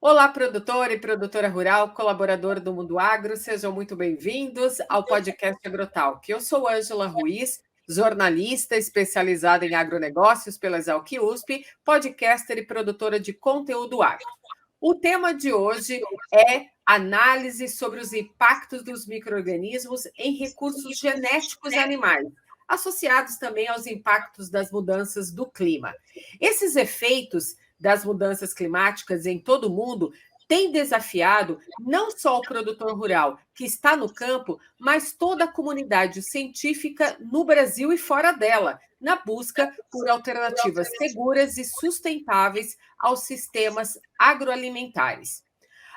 Olá, produtor e produtora rural, colaborador do Mundo Agro, sejam muito bem-vindos ao podcast Agrotalk. Eu sou Ângela Ruiz, jornalista especializada em agronegócios pela Exalc USP, podcaster e produtora de conteúdo agro. O tema de hoje é análise sobre os impactos dos micro-organismos em recursos genéticos animais, associados também aos impactos das mudanças do clima. Esses efeitos das mudanças climáticas em todo o mundo têm desafiado não só o produtor rural que está no campo, mas toda a comunidade científica no Brasil e fora dela, na busca por alternativas seguras e sustentáveis aos sistemas agroalimentares.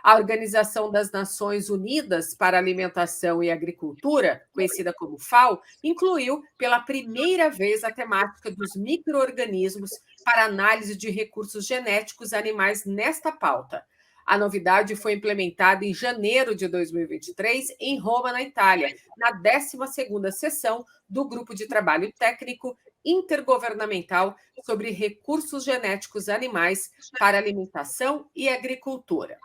A Organização das Nações Unidas para a Alimentação e Agricultura, conhecida como FAO, incluiu pela primeira vez a temática dos micro-organismos para análise de recursos genéticos animais nesta pauta. A novidade foi implementada em janeiro de 2023 em Roma, na Itália, na 12ª sessão do Grupo de Trabalho Técnico Intergovernamental sobre Recursos Genéticos Animais para Alimentação e Agricultura.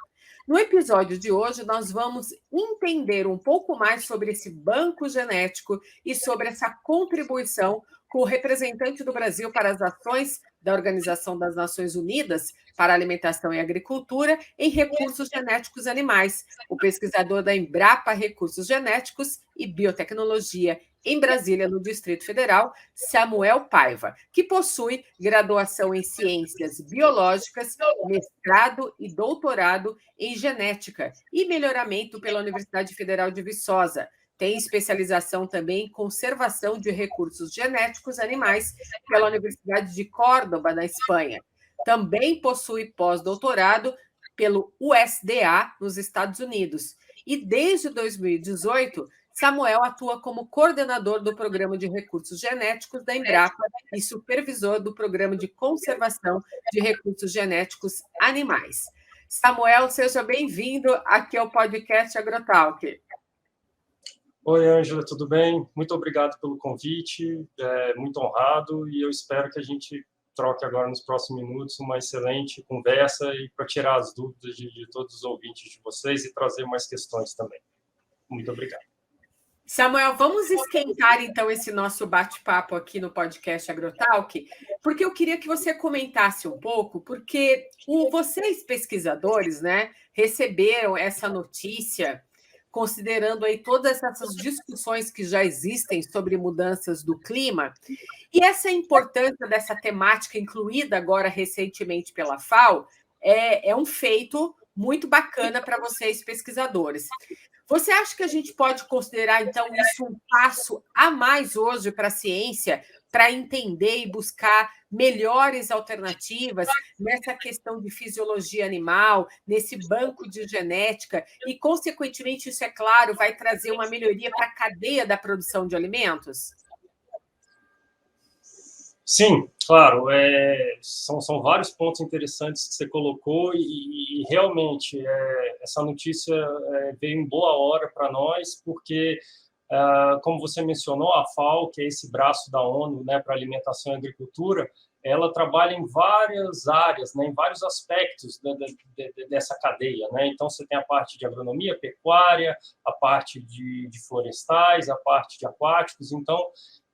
No episódio de hoje, nós vamos entender um pouco mais sobre esse banco genético e sobre essa contribuição com o representante do Brasil para as ações da Organização das Nações Unidas para a Alimentação e Agricultura em recursos genéticos animais, o pesquisador da Embrapa Recursos Genéticos e Biotecnologia em Brasília, no Distrito Federal, Samuel Paiva, que possui graduação em Ciências Biológicas, mestrado e doutorado em Genética e Melhoramento pela Universidade Federal de Viçosa. Tem especialização também em Conservação de Recursos Genéticos Animais pela Universidade de Córdoba, na Espanha. Também possui pós-doutorado pelo USDA, nos Estados Unidos. E desde 2018, Samuel atua como coordenador do Programa de Recursos Genéticos da Embrapa e supervisor do Programa de Conservação de Recursos Genéticos Animais. Samuel, seja bem-vindo aqui ao podcast Agrotalk. Oi, Ângela, tudo bem? Muito obrigado pelo convite, muito honrado, e eu espero que a gente troque agora nos próximos minutos uma excelente conversa e para tirar as dúvidas de todos os ouvintes de vocês e trazer mais questões também. Muito obrigado. Samuel, vamos esquentar então esse nosso bate-papo aqui no podcast Agrotalk, porque eu queria que você comentasse um pouco, porque vocês pesquisadores, né, receberam essa notícia, considerando aí todas essas discussões que já existem sobre mudanças do clima, e essa importância dessa temática incluída agora recentemente pela FAO é um feito muito bacana para vocês pesquisadores. Você acha que a gente pode considerar, então, isso um passo a mais hoje para a ciência, para entender e buscar melhores alternativas nessa questão de fisiologia animal, nesse banco de genética, e, consequentemente, isso, é claro, vai trazer uma melhoria para a cadeia da produção de alimentos? Sim, claro, são vários pontos interessantes que você colocou e realmente essa notícia veio em boa hora para nós, porque, como você mencionou, a FAO, que é esse braço da ONU, né, para alimentação e agricultura, ela trabalha em várias áreas, né, em vários aspectos dessa cadeia, né? Então, você tem a parte de agronomia, pecuária, a parte de florestais, a parte de aquáticos, então...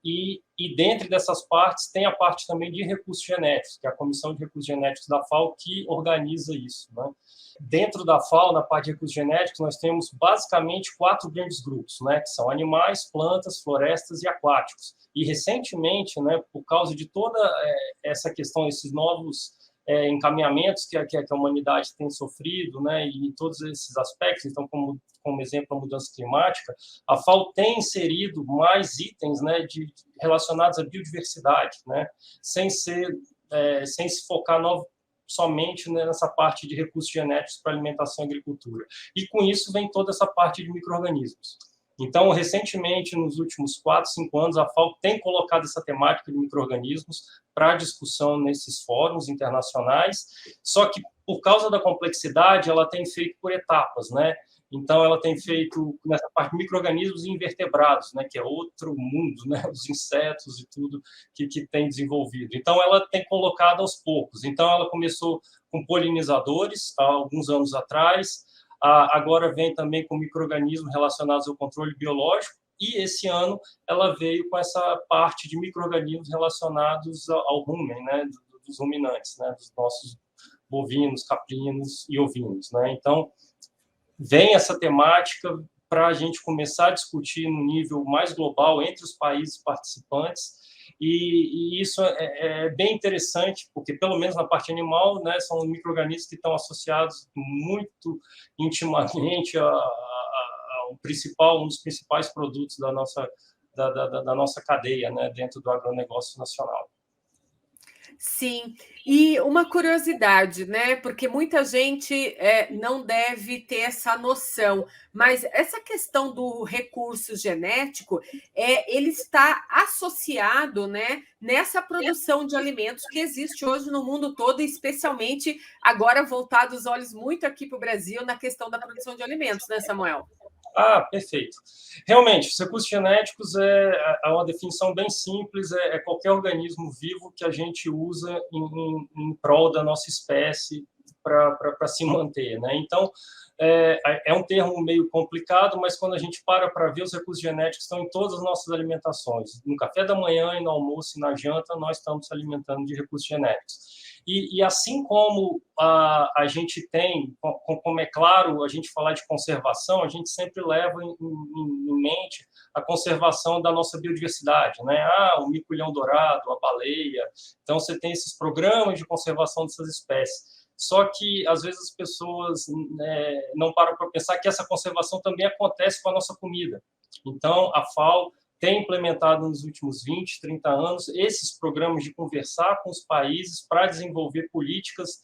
E dentro dessas partes tem a parte também de recursos genéticos, que é a Comissão de Recursos Genéticos da FAO que organiza isso, né? Dentro da FAO, na parte de recursos genéticos, nós temos basicamente 4 grandes grupos, né? Que são animais, plantas, florestas e aquáticos. E recentemente, né, por causa de toda essa questão, esses novos encaminhamentos que a humanidade tem sofrido, né, e todos esses aspectos, então, como exemplo, a mudança climática, a FAO tem inserido mais itens, né, relacionados à biodiversidade, né, sem se focar somente nessa parte de recursos genéticos para alimentação e agricultura. E com isso vem toda essa parte de micro-organismos. Então, recentemente, nos últimos 4, 5 anos, a FAO tem colocado essa temática de micro-organismos para discussão nesses fóruns internacionais, só que, por causa da complexidade, ela tem feito por etapas, né? Então, ela tem feito nessa parte micro-organismos e invertebrados, né, que é outro mundo, né, os insetos e tudo que tem desenvolvido. Então, ela tem colocado aos poucos. Então, ela começou com polinizadores, há alguns anos atrás, agora vem também com micro-organismos relacionados ao controle biológico, e esse ano ela veio com essa parte de micro-organismos relacionados ao rumen, né, dos ruminantes, né, dos nossos bovinos, caprinos e ovinos, né? Então, vem essa temática para a gente começar a discutir no nível mais global entre os países participantes, e isso é bem interessante, porque, pelo menos na parte animal, né, são micro-organismos que estão associados muito intimamente ao principal, um dos principais produtos da nossa cadeia, né, dentro do agronegócio nacional. Sim, e uma curiosidade, né? Porque muita gente não deve ter essa noção, mas essa questão do recurso genético, ele está associado, né, nessa produção de alimentos que existe hoje no mundo todo, e especialmente agora voltados os olhos muito aqui para o Brasil na questão da produção de alimentos, né, Samuel? Perfeito. Realmente, os recursos genéticos é uma definição bem simples, é qualquer organismo vivo que a gente usa em prol da nossa espécie para se manter, né? Então, é um termo meio complicado, mas quando a gente para ver, os recursos genéticos estão em todas as nossas alimentações. No café da manhã, e no almoço e na janta, nós estamos se alimentando de recursos genéticos. E assim como a gente tem, como é claro, a gente falar de conservação, a gente sempre leva em mente a conservação da nossa biodiversidade, né? O mico-leão dourado, a baleia. Então, você tem esses programas de conservação dessas espécies. Só que, às vezes, as pessoas não param para pensar que essa conservação também acontece com a nossa comida. Então, a FAO tem implementado nos últimos 20, 30 anos esses programas de conversar com os países para desenvolver políticas,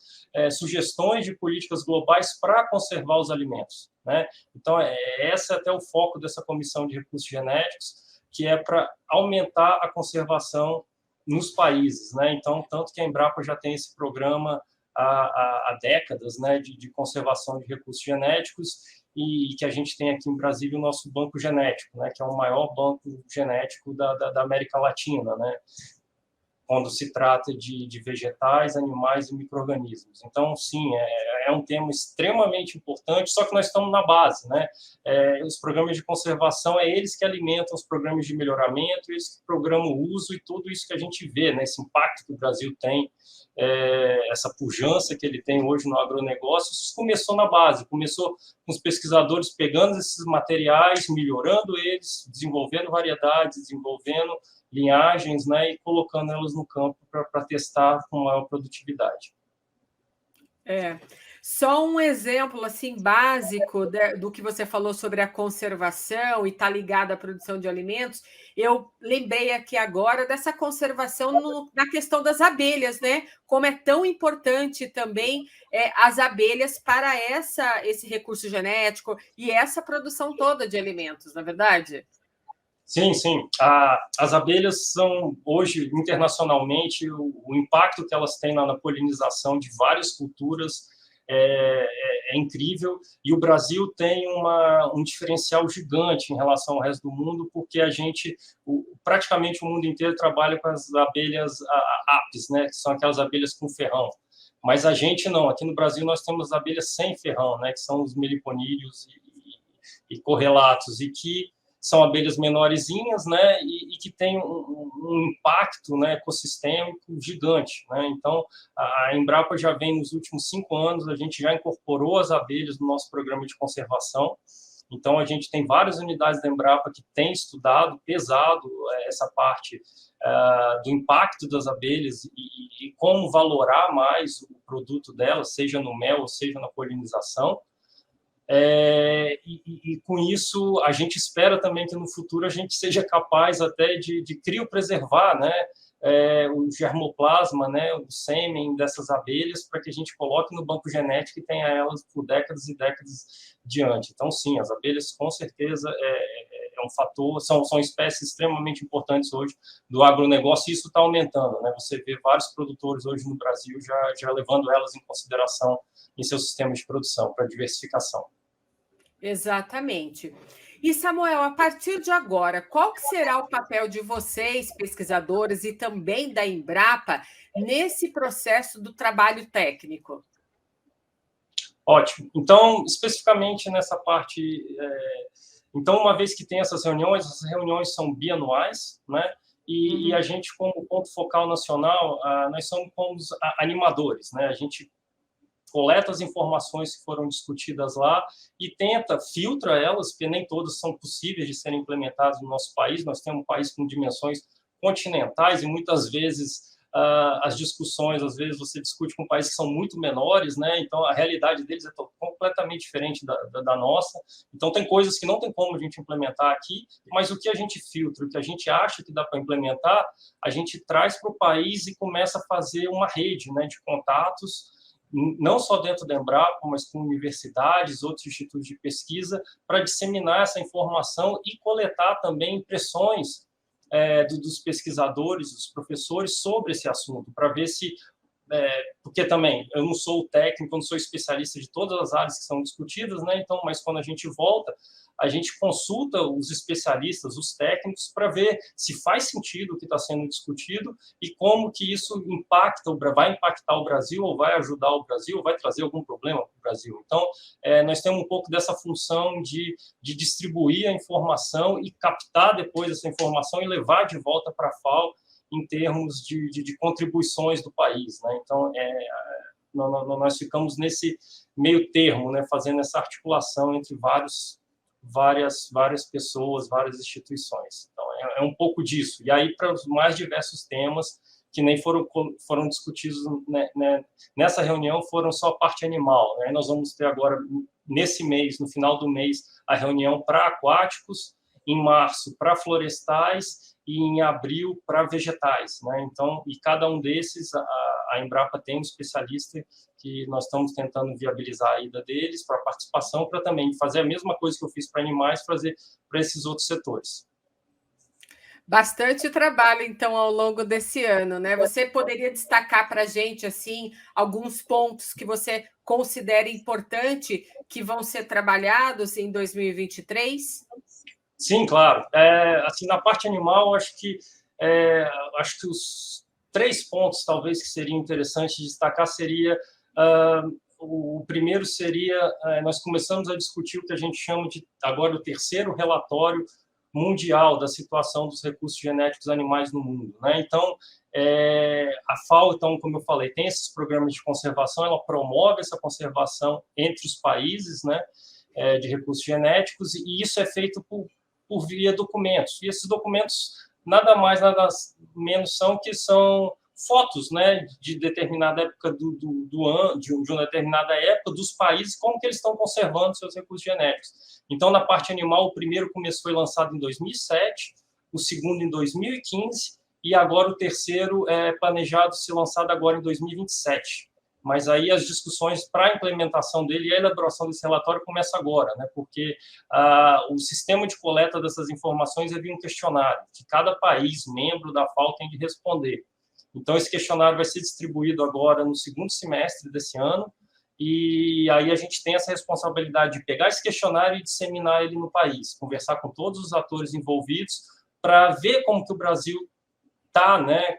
sugestões de políticas globais para conservar os alimentos, né? Então, esse é até o foco dessa Comissão de Recursos Genéticos, que é para aumentar a conservação nos países, né? Então, tanto que a Embrapa já tem esse programa há décadas, né, de conservação de recursos genéticos, e que a gente tem aqui em Brasília o nosso banco genético, né, que é o maior banco genético da América Latina, né, quando se trata de vegetais, animais e micro-organismos. Então, sim, é um tema extremamente importante, só que nós estamos na base, né? Os programas de conservação, eles que alimentam os programas de melhoramento, eles que programam o uso e tudo isso que a gente vê, né? Esse impacto que o Brasil tem, essa pujança que ele tem hoje no agronegócio, isso começou na base, começou com os pesquisadores pegando esses materiais, melhorando eles, desenvolvendo variedades, desenvolvendo linhagens, né, e colocando elas no campo para testar com maior produtividade. Só um exemplo assim básico do que você falou sobre a conservação e está ligado à produção de alimentos. Eu lembrei aqui agora dessa conservação na questão das abelhas, né? Como é tão importante também as abelhas para esse recurso genético e essa produção toda de alimentos, na verdade? Sim, sim. As abelhas são, hoje, internacionalmente, o impacto que elas têm na polinização de várias culturas é incrível, e o Brasil tem um diferencial gigante em relação ao resto do mundo, porque a gente, praticamente o mundo inteiro, trabalha com as abelhas apis, né, que são aquelas abelhas com ferrão. Mas a gente não. Aqui no Brasil nós temos abelhas sem ferrão, né, que são os meliponídeos e correlatos, e que são abelhas menorzinhas, né, e que tem um impacto, né, ecossistêmico gigante, né? Então, a Embrapa já vem nos últimos 5 anos, a gente já incorporou as abelhas no nosso programa de conservação. Então, a gente tem várias unidades da Embrapa que têm estudado, pesado essa parte do impacto das abelhas e como valorar mais o produto delas, seja no mel ou seja na polinização. E com isso a gente espera também que no futuro a gente seja capaz até de criopreservar, né, o germoplasma, né, o sêmen dessas abelhas, para que a gente coloque no banco genético e tenha elas por décadas e décadas diante. Então, sim, as abelhas com certeza é um fator, são espécies extremamente importantes hoje do agronegócio, e isso está aumentando, né? Você vê vários produtores hoje no Brasil já levando elas em consideração em seu sistema de produção para diversificação. Exatamente. E, Samuel, a partir de agora, qual que será o papel de vocês, pesquisadores, e também da Embrapa, nesse processo do trabalho técnico? Ótimo. Então, especificamente nessa parte, então, uma vez que tem essas reuniões são bianuais, né? E a gente, como ponto focal nacional, nós somos como os animadores, né? A gente coleta as informações que foram discutidas lá e tenta, filtra elas, porque nem todas são possíveis de serem implementadas no nosso país. Nós temos um país com dimensões continentais e muitas vezes as discussões, às vezes você discute com países que são muito menores, né? Então a realidade deles é completamente diferente da nossa. Então tem coisas que não tem como a gente implementar aqui, mas o que a gente filtra, o que a gente acha que dá para implementar, a gente traz para o país e começa a fazer uma rede, né, de contatos, não só dentro da Embrapa, mas com universidades, outros institutos de pesquisa, para disseminar essa informação e coletar também impressões dos pesquisadores, dos professores sobre esse assunto, para ver se... porque também eu não sou técnico, eu não sou especialista de todas as áreas que são discutidas, né? Então, mas quando a gente volta, a gente consulta os especialistas, os técnicos, para ver se faz sentido o que está sendo discutido e como que isso vai impactar o Brasil, ou vai ajudar o Brasil, ou vai trazer algum problema para o Brasil. Então, nós temos um pouco dessa função de distribuir a informação e captar depois essa informação e levar de volta para a FAO em termos de contribuições do país, né? Então, nós ficamos nesse meio termo, né, fazendo essa articulação entre várias pessoas, várias instituições. Então, é um pouco disso. E aí, para os mais diversos temas que nem foram discutidos, né, nessa reunião, foram só a parte animal, né? Nós vamos ter agora, nesse mês, no final do mês, a reunião para aquáticos, em março para florestais e em abril para vegetais, né? Então, e cada um desses, a Embrapa tem um especialista que nós estamos tentando viabilizar a ida deles para participação, para também fazer a mesma coisa que eu fiz para animais, fazer para esses outros setores. Bastante trabalho, então, ao longo desse ano, né? Você poderia destacar para a gente, assim, alguns pontos que você considera importante que vão ser trabalhados em 2023? Sim, claro. Assim, na parte animal, acho que os 3 pontos, talvez, que seria interessante destacar seria... o primeiro seria, nós começamos a discutir o que a gente chama de, agora, o terceiro relatório mundial da situação dos recursos genéticos animais no mundo, né? Então, a FAO, então, como eu falei, tem esses programas de conservação, ela promove essa conservação entre os países, né, de recursos genéticos, e isso é feito por via documentos. E esses documentos nada mais, nada menos são fotos, né, de determinada época do ano, de uma determinada época dos países, como que eles estão conservando seus recursos genéticos. Então, na parte animal, o primeiro foi lançado em 2007, o segundo em 2015, e agora o terceiro é planejado ser lançado agora em 2027. Mas aí as discussões para a implementação dele e a elaboração desse relatório começa agora, né? Porque o sistema de coleta dessas informações é via um questionário, que cada país membro da FAO tem de responder. Então, esse questionário vai ser distribuído agora no segundo semestre desse ano, e aí a gente tem essa responsabilidade de pegar esse questionário e disseminar ele no país, conversar com todos os atores envolvidos para ver como que o Brasil está, né,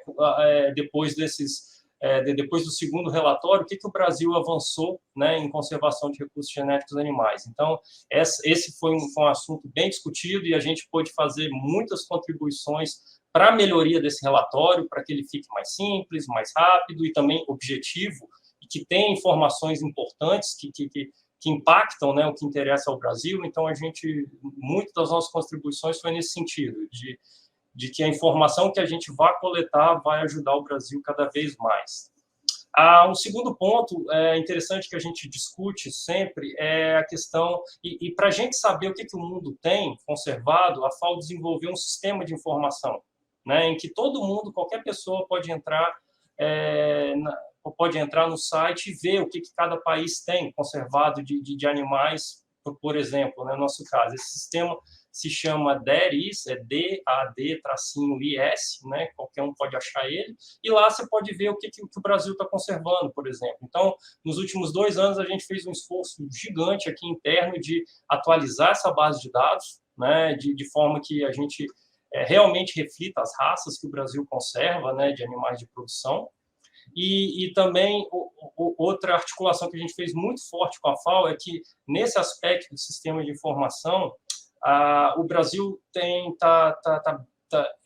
depois do segundo relatório, o que o Brasil avançou, né, em conservação de recursos genéticos animais. Então, esse foi um assunto bem discutido e a gente pôde fazer muitas contribuições para a melhoria desse relatório, para que ele fique mais simples, mais rápido e também objetivo, e que tenha informações importantes que impactam, né, o que interessa ao Brasil. Então, muitas das nossas contribuições foi nesse sentido, de que a informação que a gente vai coletar vai ajudar o Brasil cada vez mais. Um segundo ponto interessante que a gente discute sempre é a questão, e para a gente saber o que o mundo tem conservado, a FAO desenvolveu um sistema de informação, né, em que todo mundo, qualquer pessoa pode entrar no site e ver o que cada país tem conservado de animais, por exemplo, né, no nosso caso. Esse sistema se chama DADIS, é DAD-IS, né? Qualquer um pode achar ele, e lá você pode ver o que o Brasil está conservando, por exemplo. Então, nos últimos 2 anos, a gente fez um esforço gigante aqui interno de atualizar essa base de dados, né? De forma que a gente realmente reflita as raças que o Brasil conserva, né? De animais de produção. E também outra articulação que a gente fez muito forte com a FAO é que, nesse aspecto do sistema de informação, o Brasil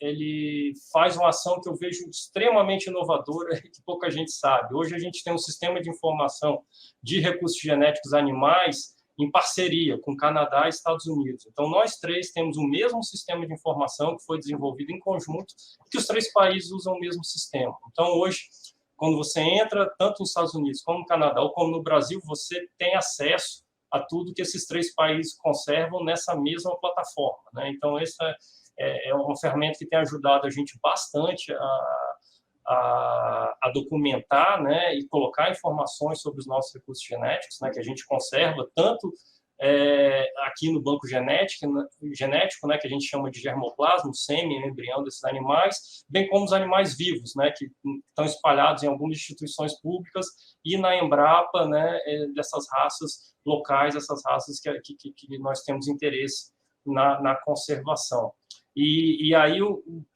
ele faz uma ação que eu vejo extremamente inovadora e que pouca gente sabe. Hoje a gente tem um sistema de informação de recursos genéticos animais em parceria com Canadá e Estados Unidos. Então, nós 3 temos o mesmo sistema de informação que foi desenvolvido em conjunto, que os 3 países usam o mesmo sistema. Então, hoje, quando você entra tanto nos Estados Unidos como no Canadá ou como no Brasil, você tem acesso a tudo que esses 3 países conservam nessa mesma plataforma, né? Então, essa é uma ferramenta que tem ajudado a gente bastante a documentar, né, e colocar informações sobre os nossos recursos genéticos, né, que a gente conserva tanto aqui no banco genético, né, que a gente chama de germoplasma, o sêmen, o embrião desses animais, bem como os animais vivos, né, que estão espalhados em algumas instituições públicas e na Embrapa, né, dessas raças locais, essas raças que nós temos interesse na conservação. E aí,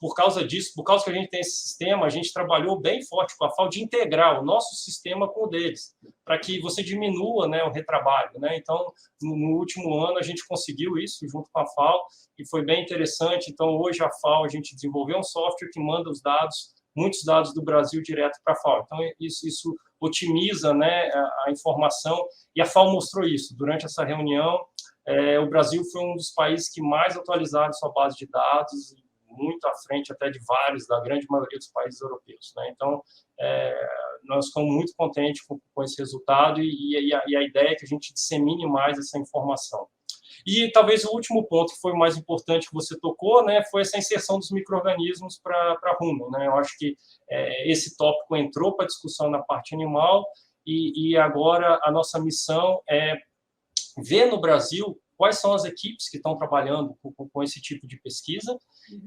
por causa disso, por causa que a gente tem esse sistema, a gente trabalhou bem forte com a FAO de integrar o nosso sistema com o deles, para que você diminua, né, o retrabalho, né? Então, no último ano, a gente conseguiu isso junto com a FAO e foi bem interessante. Então, hoje, a FAO, a gente desenvolveu um software que manda os dados, muitos dados do Brasil direto para a FAO. Então, isso otimiza, né, a informação, e a FAO mostrou isso durante essa reunião. O Brasil foi um dos países que mais atualizaram sua base de dados, muito à frente até de vários, da grande maioria dos países europeus, né? Então, nós ficamos muito contentes com esse resultado e a ideia é que a gente dissemine mais essa informação. E talvez o último ponto, que foi o mais importante que você tocou, né, foi essa inserção dos micro-organismos para a rumen, né? Eu acho que esse tópico entrou para a discussão na parte animal e agora a nossa missão é ver no Brasil quais são as equipes que estão trabalhando com esse tipo de pesquisa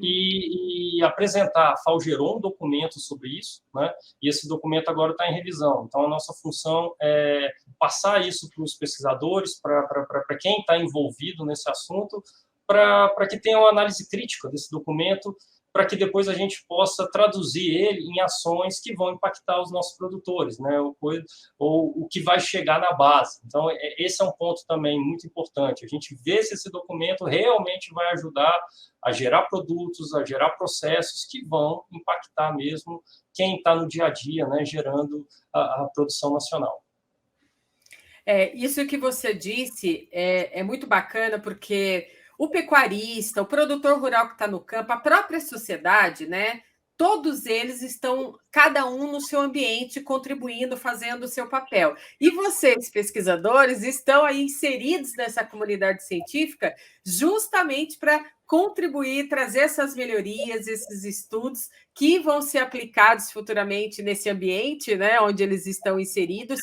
e apresentar. A FAO gerou um documento sobre isso, né? E esse documento agora está em revisão. Então, a nossa função é passar isso para os pesquisadores, para quem está envolvido nesse assunto, para que tenha uma análise crítica desse documento, para que depois a gente possa traduzir ele em ações que vão impactar os nossos produtores, né? Ou o que vai chegar na base. Então, esse é um ponto também muito importante. A gente vê se esse documento realmente vai ajudar a gerar produtos, a gerar processos que vão impactar mesmo quem está no dia a dia, né, gerando a produção nacional. Isso que você disse é muito bacana, porque o pecuarista, o produtor rural que está no campo, a própria sociedade, né? Todos eles estão, cada um no seu ambiente, contribuindo, fazendo o seu papel. E vocês, pesquisadores, estão aí inseridos nessa comunidade científica justamente para contribuir, trazer essas melhorias, esses estudos que vão ser aplicados futuramente nesse ambiente, né, onde eles estão inseridos.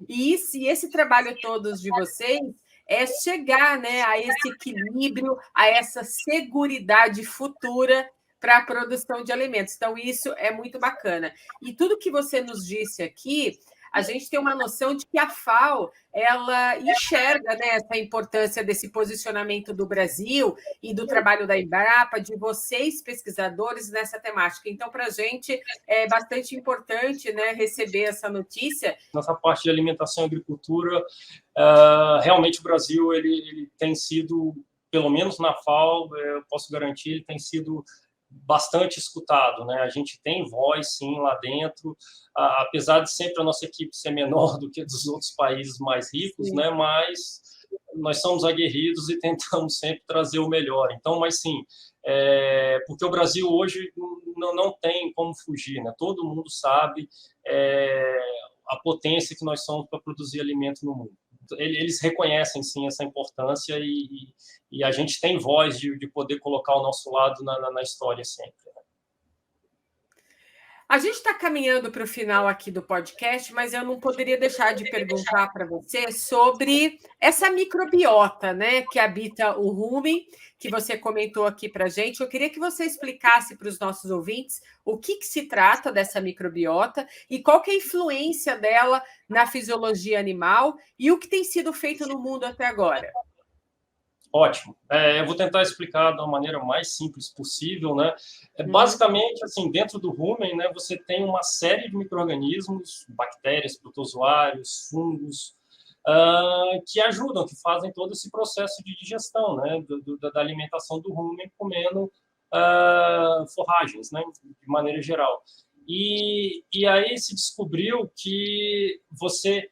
E esse trabalho todo de vocês é chegar, né, a esse equilíbrio, a essa seguridade futura para a produção de alimentos. Então, isso é muito bacana. E tudo que você nos disse aqui, a gente tem uma noção de que a FAO ela enxerga, né, essa importância desse posicionamento do Brasil e do trabalho da Embrapa, de vocês, pesquisadores, nessa temática. Então, para a gente é bastante importante, né, receber essa notícia. Nossa parte de alimentação e agricultura, realmente o Brasil ele tem sido, pelo menos na FAO, eu posso garantir, ele tem sido bastante escutado, né? A gente tem voz, sim, lá dentro, apesar de sempre a nossa equipe ser menor do que a dos outros países mais ricos, sim, né? Mas nós somos aguerridos e tentamos sempre trazer o melhor. Então, mas sim, porque o Brasil hoje não tem como fugir, né? Todo mundo sabe a potência que nós somos para produzir alimento no mundo. Eles reconhecem, sim, essa importância e a gente tem voz de poder colocar o nosso lado na história sempre. Né? A gente está caminhando para o final aqui do podcast, mas eu não poderia deixar de perguntar para você sobre essa microbiota, né, que habita o rumen, que você comentou aqui para a gente. Eu queria que você explicasse para os nossos ouvintes o que se trata dessa microbiota e qual que é a influência dela na fisiologia animal e o que tem sido feito no mundo até agora. Ótimo. Eu vou tentar explicar da maneira mais simples possível, né? Basicamente, assim, dentro do rumen, né, você tem uma série de micro-organismos, bactérias, protozoários, fungos, que ajudam, que fazem todo esse processo de digestão, né, da alimentação do rumen, comendo forragens, né, de maneira geral. E aí se descobriu que você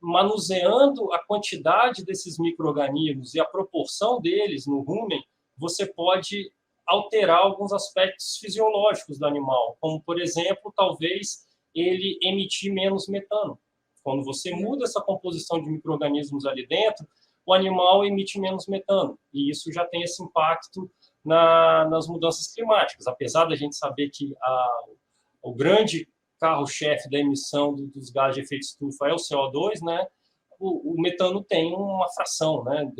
manuseando a quantidade desses micro-organismos e a proporção deles no rumen, você pode alterar alguns aspectos fisiológicos do animal, como, por exemplo, talvez ele emitir menos metano. Quando você muda essa composição de micro-organismos ali dentro, o animal emite menos metano, e isso já tem esse impacto nas mudanças climáticas. Apesar da gente saber que o grande carro-chefe da emissão dos gases de efeito estufa é o CO2, né? O metano tem uma fração, né,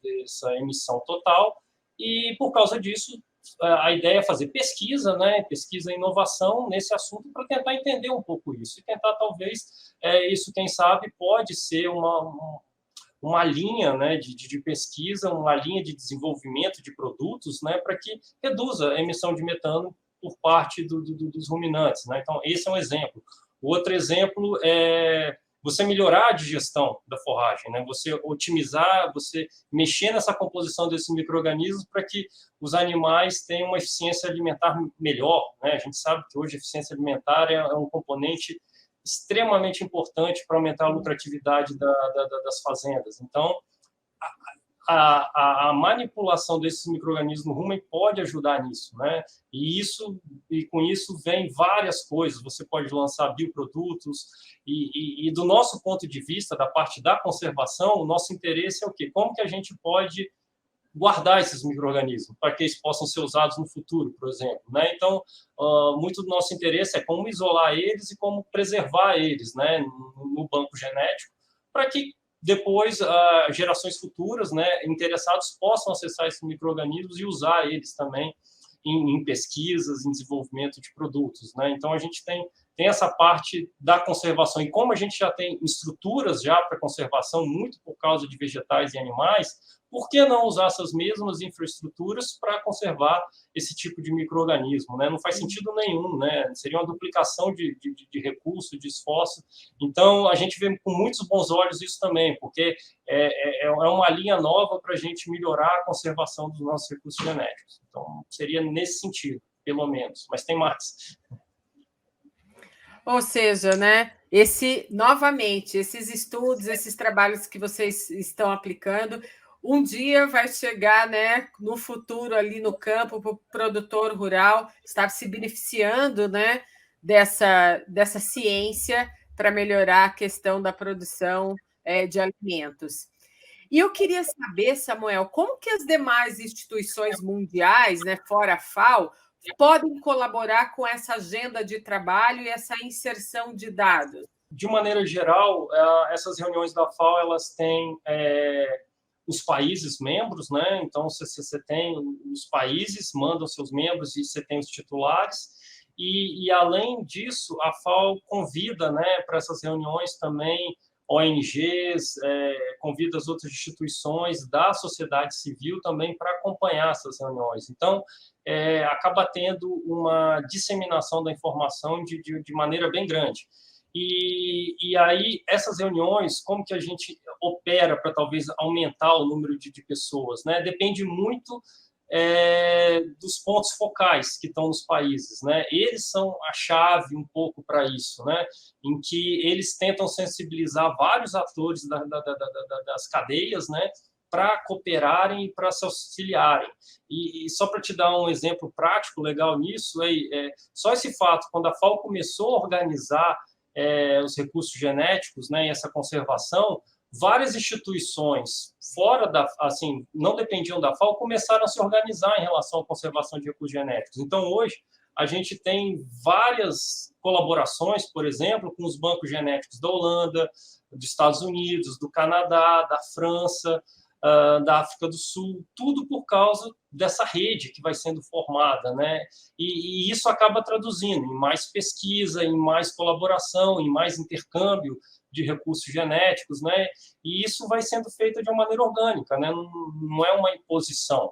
dessa emissão total, e por causa disso a ideia é fazer pesquisa, né, pesquisa e inovação nesse assunto para tentar entender um pouco isso e tentar talvez isso, quem sabe, pode ser uma linha, né, de pesquisa, uma linha de desenvolvimento de produtos, né, para que reduza a emissão de metano por parte dos ruminantes, né? Então, esse é um exemplo. O outro exemplo é você melhorar a digestão da forragem, né? Você otimizar, você mexer nessa composição desses micro-organismos para que os animais tenham uma eficiência alimentar melhor, né? A gente sabe que hoje a eficiência alimentar é um componente extremamente importante para aumentar a lucratividade das fazendas. Então, a manipulação desses micro-organismos no rumen pode ajudar nisso, né? E com isso vem várias coisas. Você pode lançar bioprodutos e do nosso ponto de vista, da parte da conservação, o nosso interesse é o quê? Como que a gente pode guardar esses micro-organismos para que eles possam ser usados no futuro, por exemplo, né? Então, muito do nosso interesse é como isolar eles e como preservar eles, né, no banco genético, para que depois gerações futuras, né, interessados possam acessar esses micro-organismos e usar eles também em pesquisas, em desenvolvimento de produtos, né? Então a gente tem essa parte da conservação, e como a gente já tem estruturas já para conservação, muito por causa de vegetais e animais, por que não usar essas mesmas infraestruturas para conservar esse tipo de micro-organismo, né? Não faz sentido nenhum, né? Seria uma duplicação de recurso, de esforço. Então, a gente vê com muitos bons olhos isso também, porque é uma linha nova para a gente melhorar a conservação dos nossos recursos genéticos. Então, seria nesse sentido, pelo menos. Mas tem mais. Ou seja, né, novamente, esses estudos, esses trabalhos que vocês estão aplicando, um dia vai chegar, né, no futuro ali no campo, para o produtor rural estar se beneficiando, né, dessa ciência para melhorar a questão da produção de alimentos. E eu queria saber, Samuel, como que as demais instituições mundiais, né, fora a FAO, podem colaborar com essa agenda de trabalho e essa inserção de dados? De maneira geral, essas reuniões da FAO, elas têm os países membros, né? Então, você tem os países, mandam seus membros e você tem os titulares. E além disso, a FAO convida, né, para essas reuniões também ONGs, convida as outras instituições da sociedade civil também para acompanhar essas reuniões. Então, acaba tendo uma disseminação da informação de maneira bem grande. E aí, essas reuniões, como que a gente opera para talvez aumentar o número de pessoas, né? Depende muito dos pontos focais que estão nos países, né? Eles são a chave um pouco para isso, né? Em que eles tentam sensibilizar vários atores das cadeias, né? Para cooperarem e para se auxiliarem. E só para te dar um exemplo prático legal nisso, só esse fato, quando a FAO começou a organizar os recursos genéticos, né, e essa conservação, várias instituições fora não dependiam da FAO, começaram a se organizar em relação à conservação de recursos genéticos. Então, hoje, a gente tem várias colaborações, por exemplo, com os bancos genéticos da Holanda, dos Estados Unidos, do Canadá, da França, da África do Sul, tudo por causa dessa rede que vai sendo formada, né? E isso acaba traduzindo em mais pesquisa, em mais colaboração, em mais intercâmbio de recursos genéticos, né? E isso vai sendo feito de uma maneira orgânica, né? Não é uma imposição.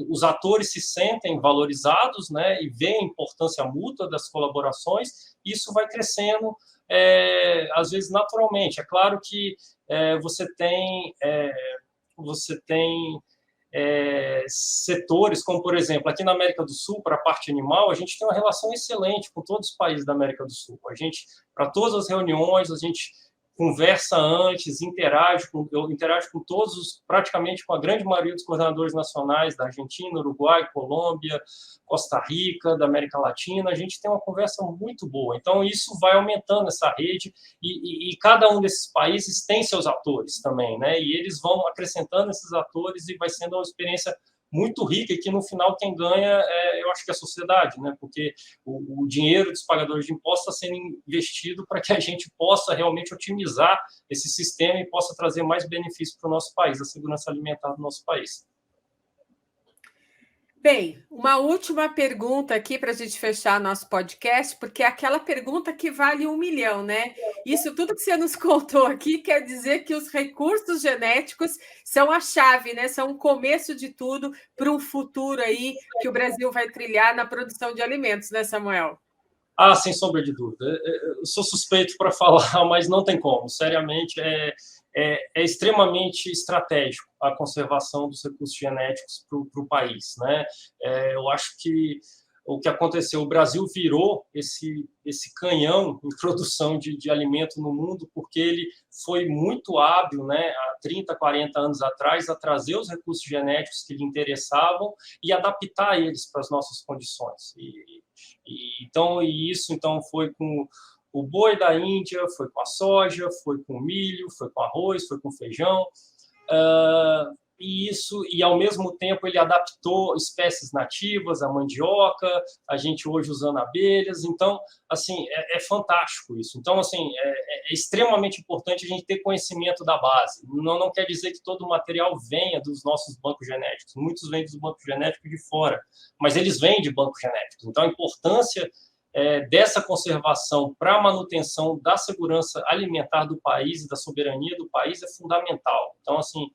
Os atores se sentem valorizados, né? E veem a importância mútua das colaborações, e isso vai crescendo, às vezes naturalmente. É claro que você tem setores, como, por exemplo, aqui na América do Sul, para a parte animal, a gente tem uma relação excelente com todos os países da América do Sul. A gente, para todas as reuniões, a gente conversa antes, eu interajo com todos, praticamente com a grande maioria dos coordenadores nacionais da Argentina, Uruguai, Colômbia, Costa Rica, da América Latina. A gente tem uma conversa muito boa. Então, isso vai aumentando essa rede e cada um desses países tem seus atores também, né? E eles vão acrescentando esses atores e vai sendo uma experiência muito rica, e que no final quem ganha eu acho que é a sociedade, né? Porque o dinheiro dos pagadores de impostos está sendo investido para que a gente possa realmente otimizar esse sistema e possa trazer mais benefícios para o nosso país, a segurança alimentar do nosso país. Bem, uma última pergunta aqui para a gente fechar nosso podcast, porque é aquela pergunta que vale 1 milhão, né? Isso tudo que você nos contou aqui quer dizer que os recursos genéticos são a chave, né? São o começo de tudo para um futuro aí que o Brasil vai trilhar na produção de alimentos, né, Samuel? Sem sombra de dúvida. Eu sou suspeito para falar, mas não tem como. Seriamente, é extremamente estratégico a conservação dos recursos genéticos para o país, né? Eu acho que o que aconteceu, o Brasil virou esse canhão em produção de alimento no mundo, porque ele foi muito hábil, né, há 30, 40 anos atrás, a trazer os recursos genéticos que lhe interessavam e adaptar eles para as nossas condições. Isso foi com o boi da Índia, foi com a soja, foi com o milho, foi com arroz, foi com feijão, e ao mesmo tempo ele adaptou espécies nativas, a mandioca, a gente hoje usando abelhas. Então, assim, é fantástico isso. Então, assim, é extremamente importante a gente ter conhecimento da base. Não quer dizer que todo o material venha dos nossos bancos genéticos. Muitos vêm dos bancos genéticos de fora, mas eles vêm de bancos genéticos. Então, a importância dessa conservação para a manutenção da segurança alimentar do país e da soberania do país é fundamental. Então, assim,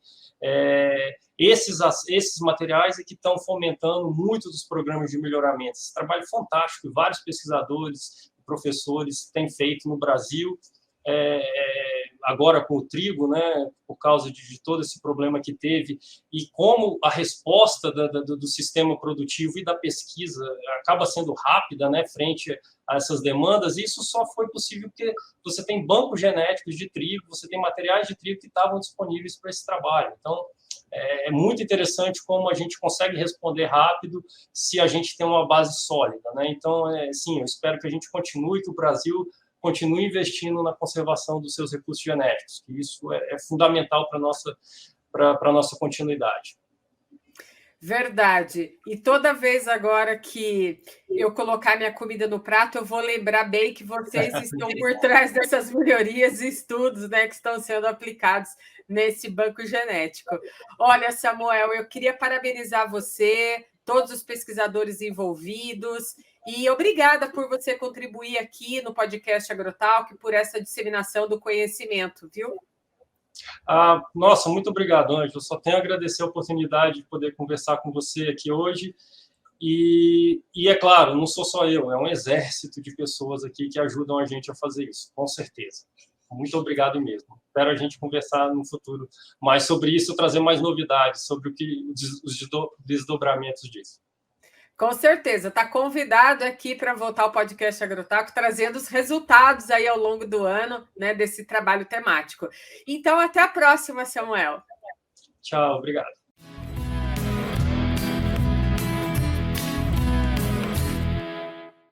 esses materiais é que estão fomentando muito dos programas de melhoramento. Esse trabalho fantástico que vários pesquisadores e professores têm feito no Brasil, agora com o trigo, né, por causa de todo esse problema que teve, e como a resposta do sistema produtivo e da pesquisa acaba sendo rápida, né, frente a essas demandas. Isso só foi possível porque você tem bancos genéticos de trigo, você tem materiais de trigo que estavam disponíveis para esse trabalho. Então, é muito interessante como a gente consegue responder rápido se a gente tem uma base sólida, né? Então, sim, eu espero que a gente continue, que o Brasil continue investindo na conservação dos seus recursos genéticos, que isso é fundamental para a nossa continuidade. Verdade. E toda vez agora que eu colocar minha comida no prato, eu vou lembrar bem que vocês estão por trás dessas melhorias e estudos, né, que estão sendo aplicados nesse banco genético. Olha, Samuel, eu queria parabenizar você, todos os pesquisadores envolvidos, e obrigada por você contribuir aqui no podcast Agrotalk, por essa disseminação do conhecimento, viu? Nossa, muito obrigado, Ângelo. Só tenho a agradecer a oportunidade de poder conversar com você aqui hoje. E é claro, não sou só eu, é um exército de pessoas aqui que ajudam a gente a fazer isso, com certeza. Muito obrigado mesmo. Espero a gente conversar no futuro mais sobre isso, trazer mais novidades sobre os desdobramentos disso. Com certeza, está convidado aqui para voltar ao podcast Agrotalk, trazendo os resultados aí ao longo do ano, né, desse trabalho temático. Então, até a próxima, Samuel. Tchau, obrigado.